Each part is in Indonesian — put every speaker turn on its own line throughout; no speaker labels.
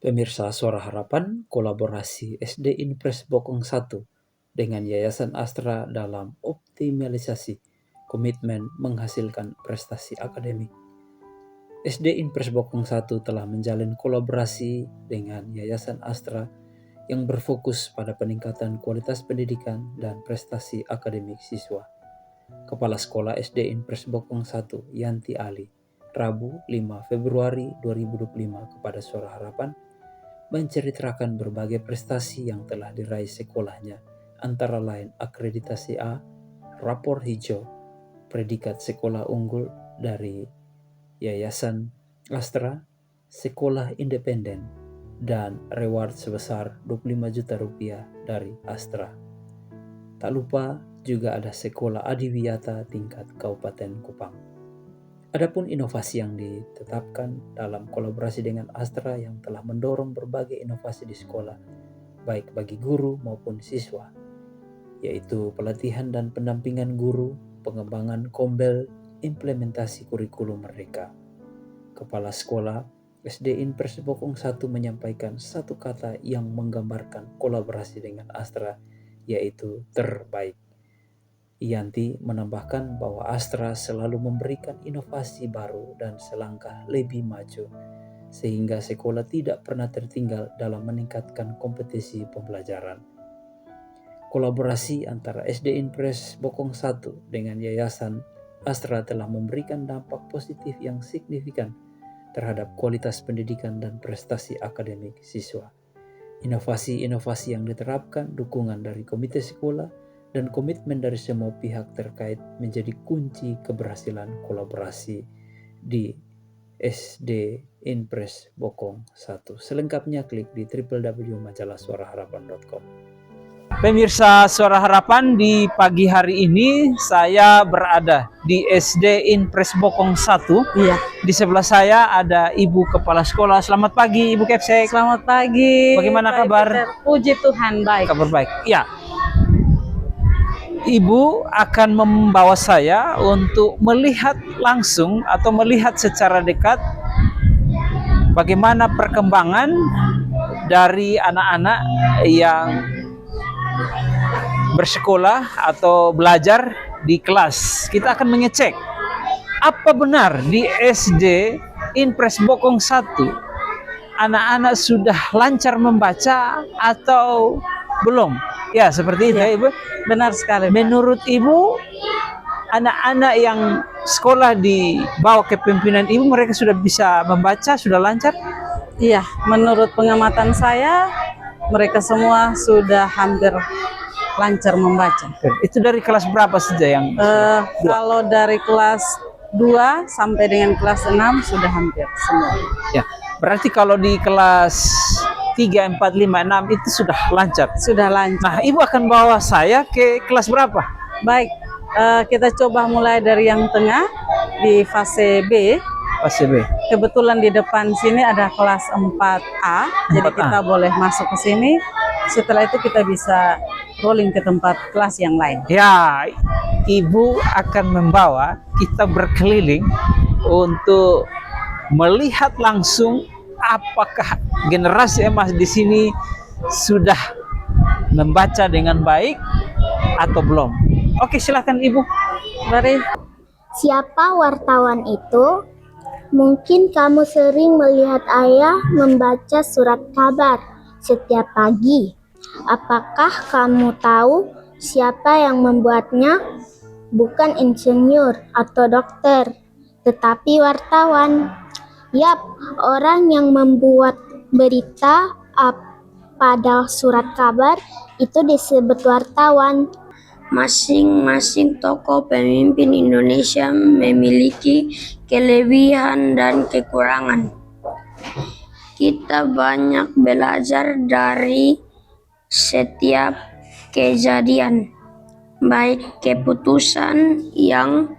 Pemirsa Suara Harapan, kolaborasi SD Inpres Bokong 1 dengan Yayasan Astra dalam optimalisasi komitmen menghasilkan prestasi akademik. SD Inpres Bokong 1 telah menjalin kolaborasi dengan Yayasan Astra yang berfokus pada peningkatan kualitas pendidikan dan prestasi akademik siswa. Kepala Sekolah SD Inpres Bokong 1, Yanti Ali, Rabu 5 Februari 2025 kepada Suara Harapan, menceritakan berbagai prestasi yang telah diraih sekolahnya, antara lain akreditasi A, rapor hijau, predikat sekolah unggul dari Yayasan Astra, sekolah independen, dan reward sebesar 25 juta rupiah dari Astra. Tak lupa juga ada sekolah adiwiyata tingkat Kabupaten Kupang. Adapun inovasi yang ditetapkan dalam kolaborasi dengan Astra yang telah mendorong berbagai inovasi di sekolah, baik bagi guru maupun siswa, yaitu pelatihan dan pendampingan guru, pengembangan kombel, implementasi kurikulum merdeka. Kepala Sekolah SD Inpres Bokong 1 menyampaikan satu kata yang menggambarkan kolaborasi dengan Astra, yaitu terbaik. Yanti menambahkan bahwa Astra selalu memberikan inovasi baru dan selangkah lebih maju, sehingga sekolah tidak pernah tertinggal dalam meningkatkan kompetisi pembelajaran. Kolaborasi antara SD Inpres Bokong 1 dengan Yayasan Astra telah memberikan dampak positif yang signifikan terhadap kualitas pendidikan dan prestasi akademik siswa. Inovasi-inovasi yang diterapkan, dukungan dari komite sekolah, dan komitmen dari semua pihak terkait menjadi kunci keberhasilan kolaborasi di SD Inpres Bokong 1. Selengkapnya klik di www.majalahsuaraharapan.com. Pemirsa Suara Harapan, di pagi hari ini saya berada di SD Inpres Bokong 1.
Iya.
Di sebelah saya ada Ibu Kepala Sekolah. Selamat pagi, Ibu Kepsek.
Selamat pagi.
Bagaimana
baik,
kabar?
Peter. Puji Tuhan, baik.
Kabar baik. Ya. Ibu akan membawa saya untuk melihat langsung atau melihat secara dekat bagaimana perkembangan dari anak-anak yang bersekolah atau belajar di kelas. Kita akan mengecek apa benar di SD Inpres Bokong 1 anak-anak sudah lancar membaca atau belum. Ya, seperti itu ya, Ibu.
Benar sekali, Pak.
Menurut Ibu, anak-anak yang sekolah di bawah kepemimpinan Ibu, mereka sudah bisa membaca, sudah lancar?
Iya, menurut pengamatan saya, mereka semua sudah hampir lancar membaca.
Itu dari kelas berapa saja yang?
Kalau dari kelas 2 sampai dengan kelas 6 sudah hampir semua.
Ya, berarti kalau di kelas 3, 4, 5, 6 itu sudah lancar?
Sudah lancar.
Nah, Ibu akan bawa saya ke kelas berapa?
Baik, kita coba mulai dari yang tengah di fase B.
Fase B.
Kebetulan di depan sini ada kelas 4A, jadi kita boleh masuk ke sini. Setelah itu kita bisa rolling ke tempat kelas yang lain.
Ya, Ibu akan membawa kita berkeliling untuk melihat langsung apakah generasi emas di sini sudah membaca dengan baik atau belum. Oke, silakan Ibu.
Mari.
Siapa wartawan itu? Mungkin kamu sering melihat ayah membaca surat kabar setiap pagi. Apakah kamu tahu siapa yang membuatnya? Bukan insinyur atau dokter, tetapi wartawan. Yap, orang yang membuat berita pada surat kabar itu disebut wartawan.
Masing-masing tokoh pemimpin Indonesia memiliki kelebihan dan kekurangan. Kita banyak belajar dari setiap kejadian, baik keputusan yang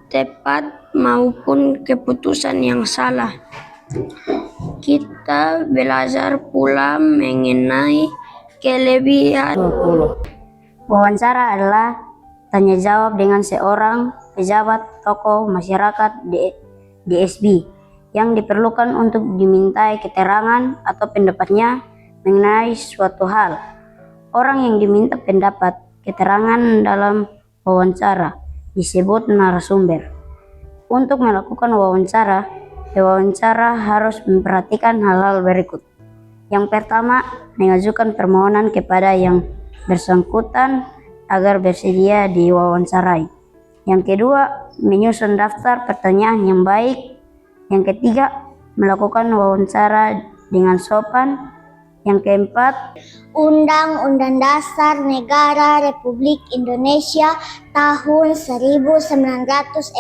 tepat maupun keputusan yang salah. Kita belajar pula mengenai kelebihan.
Wawancara adalah tanya jawab dengan seorang pejabat tokoh masyarakat di SB yang diperlukan untuk dimintai keterangan atau pendapatnya mengenai suatu hal. Orang yang diminta pendapat, keterangan dalam wawancara disebut narasumber. Untuk melakukan wawancara, pewawancara harus memperhatikan hal-hal berikut. Yang pertama, mengajukan permohonan kepada yang bersangkutan agar bersedia diwawancarai. Yang kedua, menyusun daftar pertanyaan yang baik. Yang ketiga, melakukan wawancara dengan sopan. Yang keempat,
Undang-Undang Dasar Negara Republik Indonesia tahun 1945.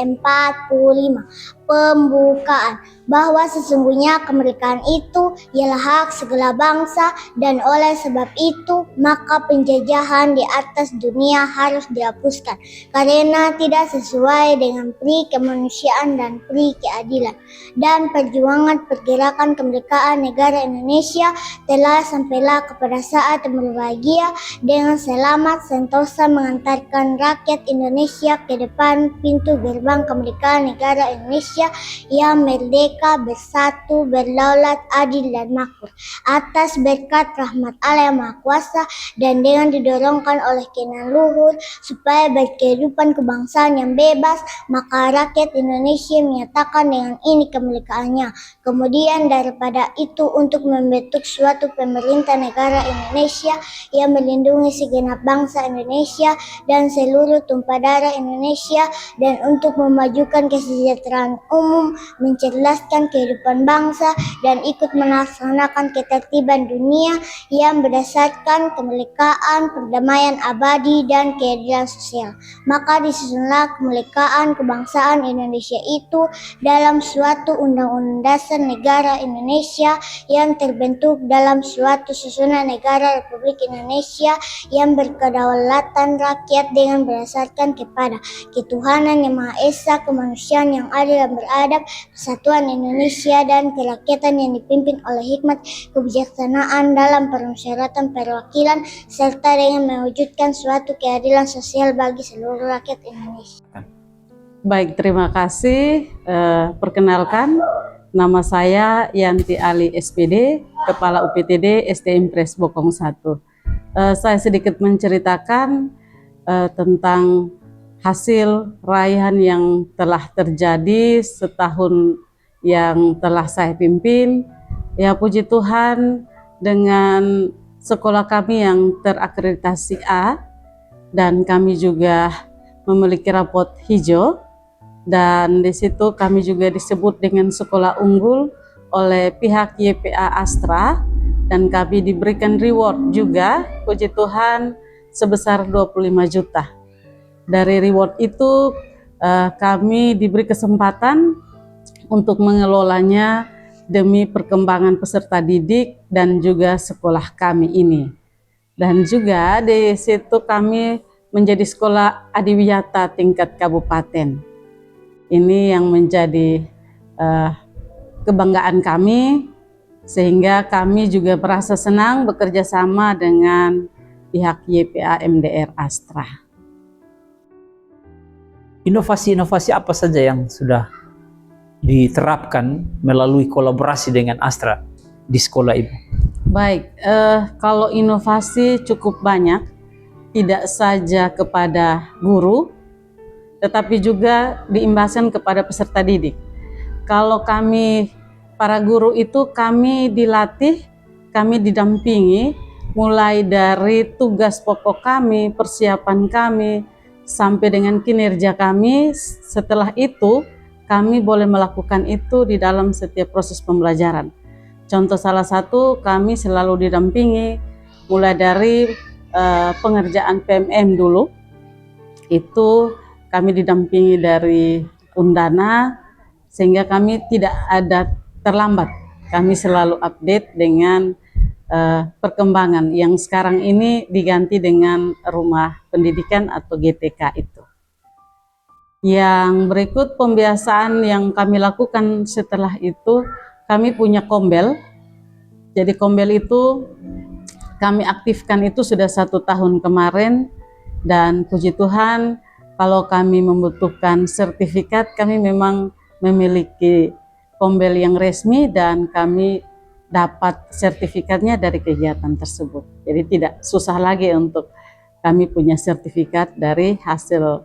Pembukaan bahwa sesungguhnya kemerdekaan itu ialah hak segala bangsa dan oleh sebab itu maka penjajahan di atas dunia harus dihapuskan karena tidak sesuai dengan pri kemanusiaan dan pri keadilan, dan perjuangan pergerakan kemerdekaan negara Indonesia telah sampailah kepada saat yang berbahagia dengan selamat sentosa mengantarkan rakyat Indonesia ke depan pintu gerbang kemerdekaan negara Indonesia yang merdeka, bersatu, berdaulat, adil dan makmur atas berkat rahmat Allah yang Maha Kuasa dan dengan didorongkan oleh keinginan luhur supaya berkehidupan kebangsaan yang bebas, maka rakyat Indonesia menyatakan dengan ini kemerdekaannya. Kemudian daripada itu untuk membentuk suatu pemerintah negara Indonesia yang melindungi segenap bangsa Indonesia dan seluruh tumpah darah Indonesia, dan untuk memajukan kesejahteraan umum, mencerdaskan kehidupan bangsa, dan ikut melaksanakan ketertiban dunia yang berdasarkan kemerdekaan, perdamaian abadi, dan keadilan sosial. Maka disusunlah kemerdekaan kebangsaan Indonesia itu dalam suatu Undang-Undang Dasar Negara Indonesia yang terbentuk dalam suatu susunan negara Republik Indonesia yang berkedaulatan rakyat dengan berdasarkan kepada ketuhanan yang Maha Esa, kemanusiaan yang adil dan beradab, persatuan Indonesia, dan kerakyatan yang dipimpin oleh hikmat kebijaksanaan dalam permusyawaratan perwakilan serta dengan mewujudkan suatu keadilan sosial bagi seluruh rakyat Indonesia.
Baik, terima kasih. Perkenalkan, nama saya Yanti Ali SPD, Kepala UPTD SD Impres Bokong 1. Saya sedikit menceritakan tentang hasil raihan yang telah terjadi setahun yang telah saya pimpin. Ya, puji Tuhan, dengan sekolah kami yang terakreditasi A, dan kami juga memiliki rapot hijau, dan di situ kami juga disebut dengan sekolah unggul oleh pihak YPA Astra, dan kami diberikan reward juga, puji Tuhan, sebesar 25 juta. Dari reward itu kami diberi kesempatan untuk mengelolanya demi perkembangan peserta didik dan juga sekolah kami ini. Dan juga di situ kami menjadi sekolah adiwiyata tingkat kabupaten. Ini yang menjadi kebanggaan kami, sehingga kami juga merasa senang bekerja sama dengan pihak YPA MDR Astra.
Inovasi-inovasi apa saja yang sudah diterapkan melalui kolaborasi dengan Astra di sekolah Ibu?
Baik, kalau inovasi cukup banyak, tidak saja kepada guru, tetapi juga diimbaskan kepada peserta didik. Kalau kami, para guru itu kami dilatih, kami didampingi, mulai dari tugas pokok kami, persiapan kami, sampai dengan kinerja kami. Setelah itu, kami boleh melakukan itu di dalam setiap proses pembelajaran. Contoh salah satu, kami selalu didampingi mulai dari pengerjaan PMM dulu. Itu kami didampingi dari Undana, sehingga kami tidak ada terlambat. Kami selalu update dengan perkembangan yang sekarang ini diganti dengan rumah pendidikan atau GTK itu. Yang berikut pembiasaan yang kami lakukan setelah itu, kami punya kombel. Jadi kombel itu kami aktifkan itu sudah 1 tahun kemarin, dan puji Tuhan kalau kami membutuhkan sertifikat, kami memang memiliki pembel yang resmi dan kami dapat sertifikatnya dari kegiatan tersebut. Jadi tidak susah lagi untuk kami punya sertifikat dari hasil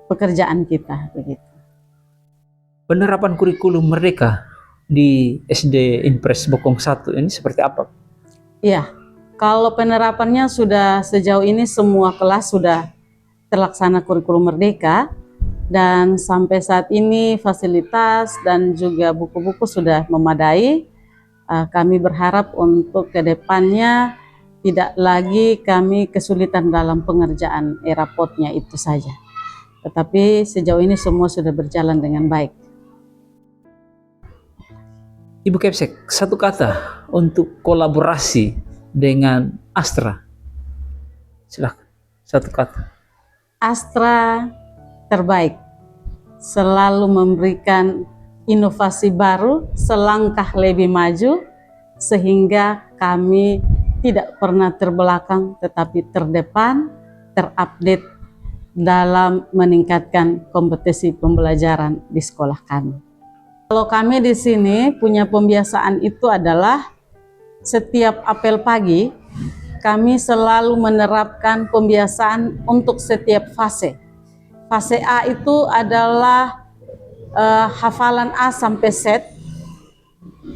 pekerjaan kita begitu.
Penerapan kurikulum merdeka di SD Impres Bokong 1 ini seperti apa?
Iya, kalau penerapannya sudah sejauh ini semua kelas sudah terlaksana kurikulum merdeka dan sampai saat ini fasilitas dan juga buku-buku sudah memadai. Kami berharap untuk kedepannya tidak lagi kami kesulitan dalam pengerjaan e-rapotnya itu saja. Tetapi sejauh ini semua sudah berjalan dengan baik.
Ibu Kepsek, satu kata untuk kolaborasi dengan Astra. Silakan, satu kata.
Astra terbaik, selalu memberikan inovasi baru, selangkah lebih maju, sehingga kami tidak pernah terbelakang tetapi terdepan, terupdate dalam meningkatkan kompetisi pembelajaran di sekolah kami. Kalau kami di sini punya pembiasaan itu adalah setiap apel pagi kami selalu menerapkan pembiasaan untuk setiap fase. Fase A itu adalah hafalan A sampai Z,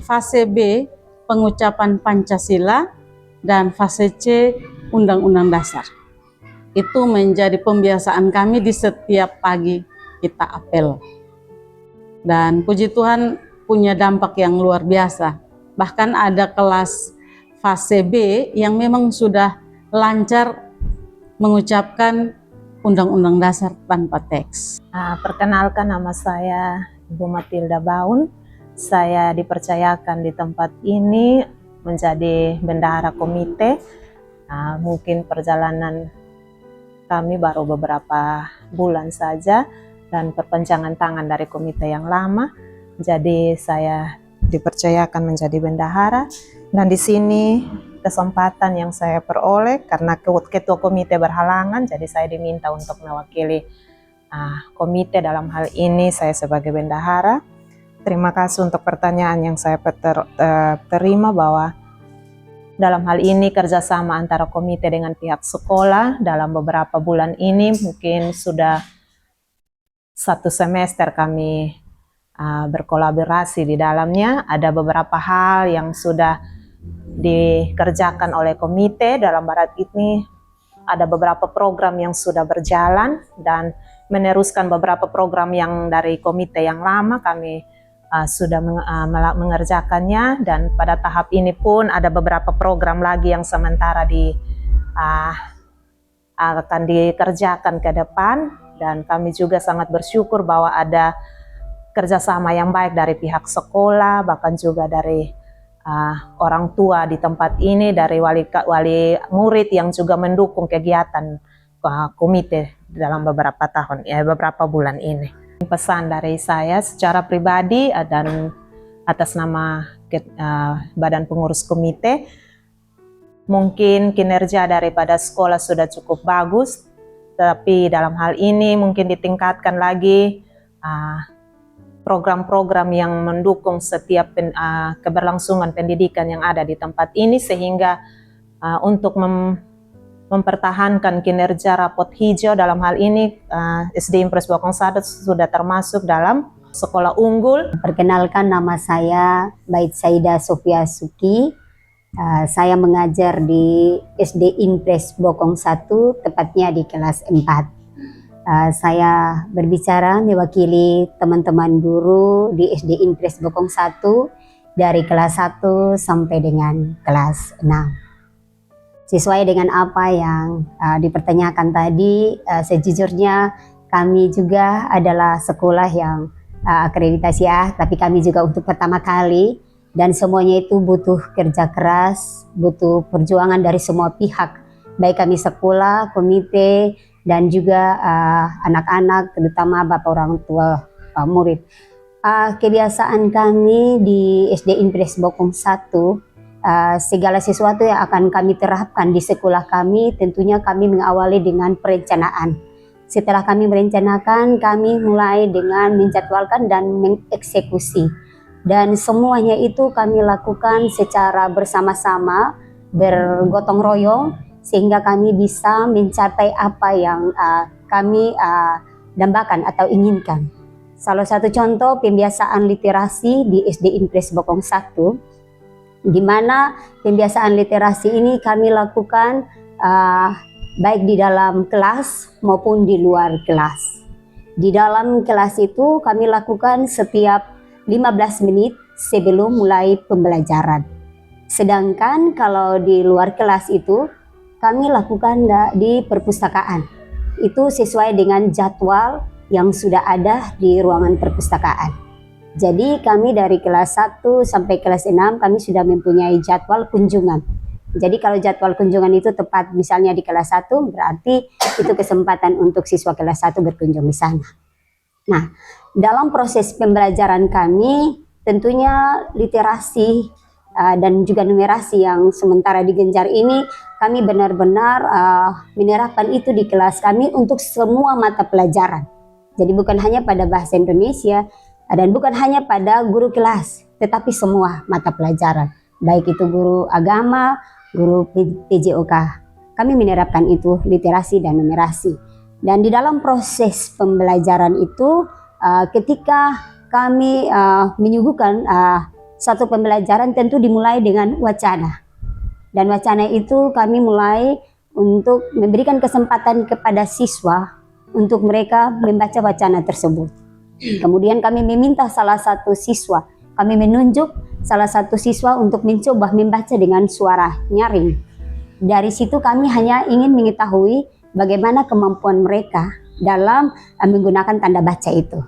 fase B pengucapan Pancasila, dan fase C Undang-Undang Dasar. Itu menjadi pembiasaan kami di setiap pagi kita apel. Dan puji Tuhan punya dampak yang luar biasa. Bahkan ada kelas fase B yang memang sudah lancar mengucapkan Undang-Undang Dasar tanpa teks.
Perkenalkan, nama saya Ibu Matilda Baun. Saya dipercayakan di tempat ini menjadi bendahara komite. Mungkin perjalanan kami baru beberapa bulan saja dan perpanjangan tangan dari komite yang lama. Jadi saya dipercayakan menjadi bendahara, dan di sini kesempatan yang saya peroleh karena ketua komite berhalangan, jadi saya diminta untuk mewakili komite dalam hal ini saya sebagai bendahara. Terima kasih untuk pertanyaan yang saya terima, bahwa dalam hal ini kerjasama antara komite dengan pihak sekolah dalam beberapa bulan ini mungkin sudah 1 semester kami berkolaborasi di dalamnya. Ada beberapa hal yang sudah dikerjakan oleh komite. Dalam barat ini ada beberapa program yang sudah berjalan dan meneruskan beberapa program yang dari komite yang lama kami sudah mengerjakannya, dan pada tahap ini pun ada beberapa program lagi yang sementara akan dikerjakan ke depan, dan kami juga sangat bersyukur bahwa ada kerjasama yang baik dari pihak sekolah, bahkan juga dari orang tua di tempat ini, dari wali murid yang juga mendukung kegiatan komite dalam beberapa bulan ini. Pesan dari saya secara pribadi dan atas nama Badan Pengurus Komite, mungkin kinerja daripada sekolah sudah cukup bagus, tapi dalam hal ini mungkin ditingkatkan lagi program-program yang mendukung setiap keberlangsungan pendidikan yang ada di tempat ini, sehingga untuk mempertahankan kinerja rapot hijau dalam hal ini SD Impres Bokong 1 sudah termasuk dalam sekolah unggul.
Perkenalkan, nama saya Bait Saida Sofia Suki. Saya mengajar di SD Impres Bokong 1, tepatnya di kelas 4. Saya berbicara mewakili teman-teman guru di SD Impres Bokong 1 dari kelas 1 sampai dengan kelas 6. Sesuai dengan apa yang dipertanyakan tadi, sejujurnya kami juga adalah sekolah yang akreditasi A, tapi kami juga untuk pertama kali, dan semuanya itu butuh kerja keras, butuh perjuangan dari semua pihak, baik kami sekolah, komite, dan juga anak-anak, terutama bapak orang tua murid. Kebiasaan kami di SD Impres Bokong 1, segala sesuatu yang akan kami terapkan di sekolah kami, tentunya kami mengawali dengan perencanaan. Setelah kami merencanakan, kami mulai dengan menjadwalkan dan mengeksekusi. Dan semuanya itu kami lakukan secara bersama-sama, bergotong royong, sehingga kami bisa mencapai apa yang kami dambakan atau inginkan. Salah satu contoh pembiasaan literasi di SD Impres Bokong 1, di mana pembiasaan literasi ini kami lakukan baik di dalam kelas maupun di luar kelas. Di dalam kelas itu kami lakukan setiap 15 menit sebelum mulai pembelajaran. Sedangkan kalau di luar kelas itu kami lakukan di perpustakaan. Itu sesuai dengan jadwal yang sudah ada di ruangan perpustakaan. Jadi kami dari kelas 1 sampai kelas 6 kami sudah mempunyai jadwal kunjungan. Jadi kalau jadwal kunjungan itu tepat misalnya di kelas 1, berarti itu kesempatan untuk siswa kelas 1 berkunjung di sana. Nah, dalam proses pembelajaran kami tentunya literasi dan juga numerasi yang sementara digenjar ini kami benar-benar menerapkan itu di kelas kami untuk semua mata pelajaran. Jadi bukan hanya pada bahasa Indonesia dan bukan hanya pada guru kelas, tetapi semua mata pelajaran. Baik itu guru agama, guru PJOK. Kami menerapkan itu literasi dan numerasi. Dan di dalam proses pembelajaran itu ketika kami menyuguhkan satu pembelajaran tentu dimulai dengan wacana. Dan wacana itu kami mulai untuk memberikan kesempatan kepada siswa untuk mereka membaca wacana tersebut. Kemudian kami meminta salah satu siswa, kami menunjuk salah satu siswa untuk mencoba membaca dengan suara nyaring. Dari situ kami hanya ingin mengetahui bagaimana kemampuan mereka dalam menggunakan tanda baca itu.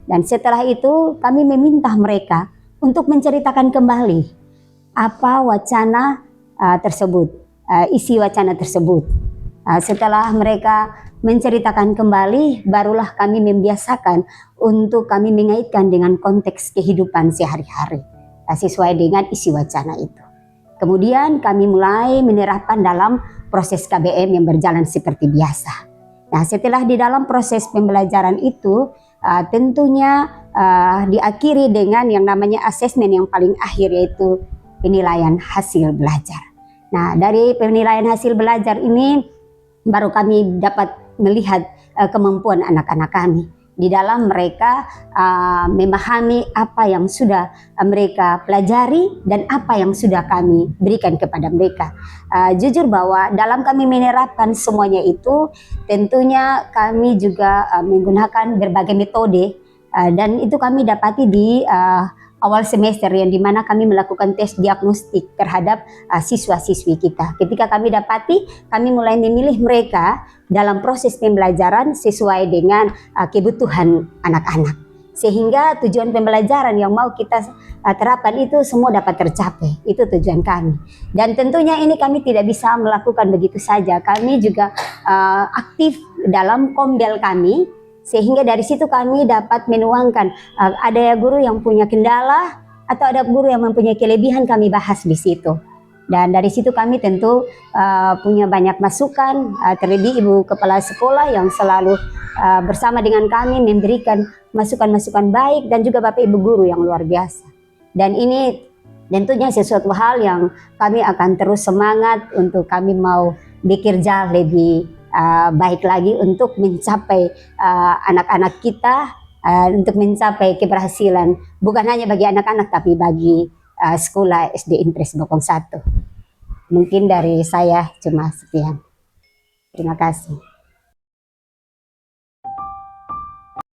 Dan setelah itu kami meminta mereka untuk menceritakan kembali apa wacana tersebut, isi wacana tersebut. Setelah mereka menceritakan kembali, barulah kami membiasakan untuk kami mengaitkan dengan konteks kehidupan sehari-hari sesuai dengan isi wacana itu. Kemudian kami mulai menerapkan dalam proses KBM yang berjalan seperti biasa. Nah, setelah di dalam proses pembelajaran itu tentunya diakhiri dengan yang namanya asesmen yang paling akhir, yaitu penilaian hasil belajar. Nah, dari penilaian hasil belajar ini baru kami dapat melihat kemampuan anak-anak kami di dalam mereka memahami apa yang sudah mereka pelajari dan apa yang sudah kami berikan kepada mereka. Jujur bahwa dalam kami menerapkan semuanya itu tentunya kami juga menggunakan berbagai metode dan itu kami dapati di awal semester yang dimana kami melakukan tes diagnostik terhadap siswa-siswi kita. Ketika kami dapati, kami mulai memilih mereka dalam proses pembelajaran sesuai dengan kebutuhan anak-anak. Sehingga tujuan pembelajaran yang mau kita terapkan itu semua dapat tercapai. Itu tujuan kami. Dan tentunya ini kami tidak bisa melakukan begitu saja. Kami juga aktif dalam kombel kami, sehingga dari situ kami dapat menuangkan ada guru yang punya kendala atau ada guru yang mempunyai kelebihan, kami bahas di situ. Dan dari situ kami tentu punya banyak masukan, terlebih Ibu Kepala Sekolah yang selalu bersama dengan kami memberikan masukan-masukan baik, dan juga Bapak Ibu Guru yang luar biasa. Dan ini tentunya sesuatu hal yang kami akan terus semangat untuk kami mau bekerja lebih baik lagi untuk mencapai anak-anak kita, untuk mencapai keberhasilan bukan hanya bagi anak-anak tapi bagi sekolah SD Impres Bokong 1. Mungkin dari saya cuma sekian. Terima kasih.